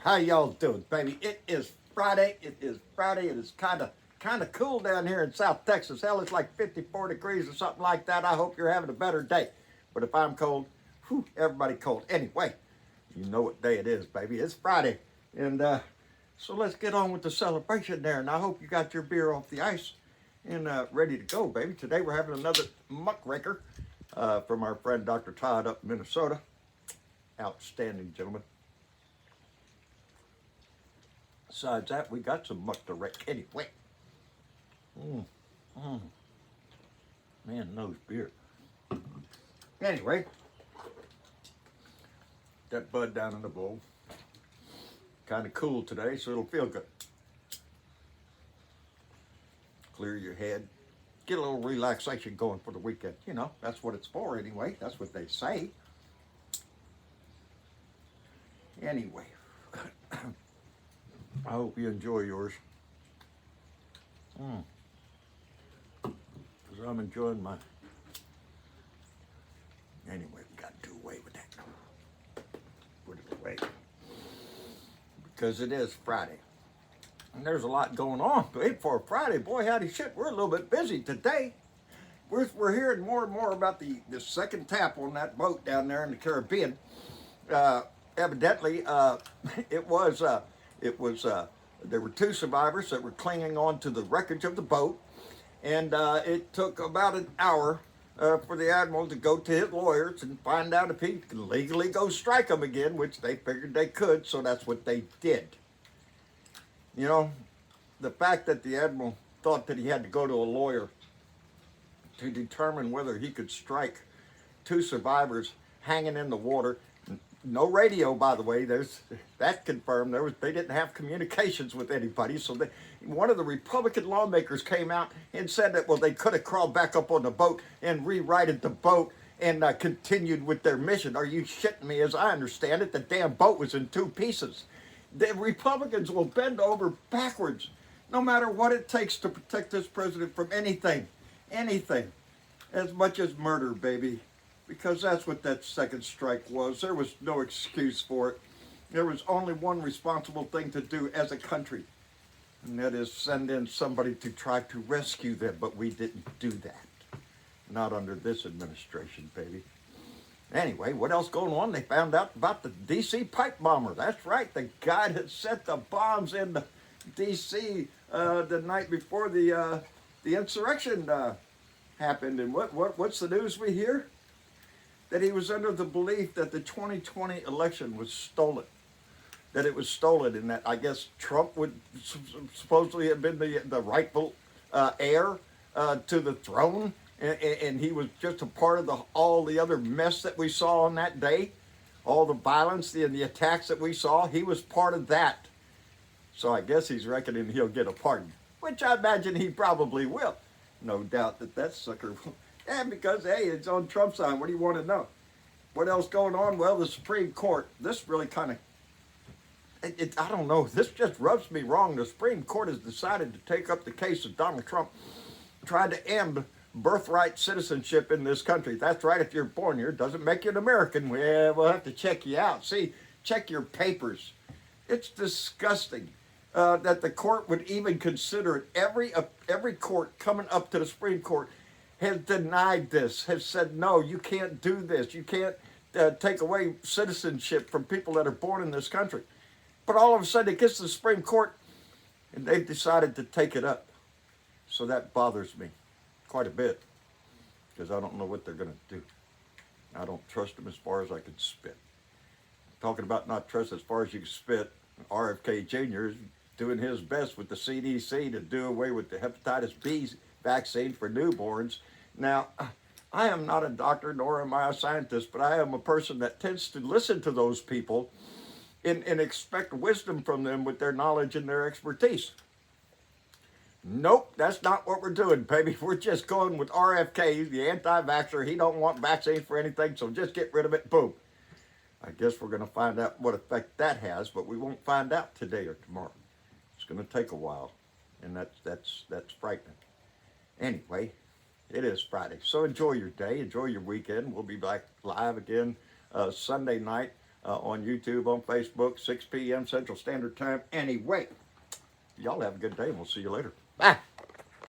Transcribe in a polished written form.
How y'all doing, baby? It is Friday. It is Friday. It is kind of cool down here in South Texas. Hell, it's like 54 degrees or something like that. I hope you're having a better day. But if I'm cold, whew, everybody cold. Anyway, you know what day it is, baby. It's Friday. And so let's get on with the celebration there. And I hope you got your beer off the ice and ready to go, baby. Today we're having another muckraker from our friend Dr. Todd up in Minnesota. Outstanding, gentlemen. Besides that, we got some muck to rake anyway. Man knows beer. Anyway, that bud down in the bowl. Kind of cool today, so it'll feel good. Clear your head. Get a little relaxation going for the weekend. You know, that's what it's for anyway. That's what they say. Anyway. I hope you enjoy yours. Because I'm enjoying my... Anyway, we got to do away with that. Put it away. Because it is Friday. And there's a lot going on. But for Friday, boy, howdy shit, we're a little bit busy today. We're hearing more and more about the second tap on that boat down there in the Caribbean. Evidently, there were two survivors that were clinging on to the wreckage of the boat, and it took about an hour for the admiral to go to his lawyers and find out if he could legally go strike them again, which they figured they could, so that's what they did. You know, the fact that the admiral thought that he had to go to a lawyer to determine whether he could strike two survivors hanging in the water. No radio, by the way. There's that confirmed. They didn't have communications with anybody. So one of the Republican lawmakers came out and said that they could have crawled back up on the boat and rerighted the boat and continued with their mission. Are you shitting me? As I understand it, the damn boat was in two pieces. The Republicans will bend over backwards, no matter what it takes to protect this president from anything, as much as murder, baby. Because that's what that second strike was. There was no excuse for it. There was only one responsible thing to do as a country, and that is send in somebody to try to rescue them, but we didn't do that. Not under this administration, baby. Anyway, what else going on? They found out about the D.C. Pipe Bomber. That's right, the guy that set the bombs in the D.C. The night before the insurrection happened. And what's the news we hear? That he was under the belief that the 2020 election was stolen. That it was stolen, and that I guess Trump would supposedly have been the rightful heir to the throne, and he was just a part of all the other mess that we saw on that day, all the violence and the attacks that we saw. He was part of that. So I guess he's reckoning he'll get a pardon, which I imagine he probably will. No doubt that sucker will. And because, hey, it's on Trump's side. What do you want to know? What else going on? Well, the Supreme Court, this really kind of, I don't know, this just rubs me wrong. The Supreme Court has decided to take up the case of Donald Trump trying to end birthright citizenship in this country. That's right, if you're born here, it doesn't make you an American. Well, we'll have to check you out. See, check your papers. It's disgusting that the court would even consider it. Every court coming up to the Supreme Court has denied this, has said, no, you can't do this. You can't take away citizenship from people that are born in this country. But all of a sudden it gets to the Supreme Court and they've decided to take it up. So that bothers me quite a bit because I don't know what they're going to do. I don't trust them as far as I can spit. Talking about not trust as far as you can spit, RFK Jr. is doing his best with the CDC to do away with the hepatitis B vaccine for newborns. Now, I am not a doctor, nor am I a scientist, but I am a person that tends to listen to those people and expect wisdom from them with their knowledge and their expertise. Nope, that's not what we're doing, baby. We're just going with RFK, the anti-vaxxer. He don't want vaccine for anything, so just get rid of it. Boom. I guess we're going to find out what effect that has, but we won't find out today or tomorrow. It's going to take a while, and that's frightening. Anyway, it is Friday, so enjoy your day, enjoy your weekend. We'll be back live again Sunday night on YouTube, on Facebook, 6 p.m. Central Standard Time. Anyway, y'all have a good day, and we'll see you later. Bye.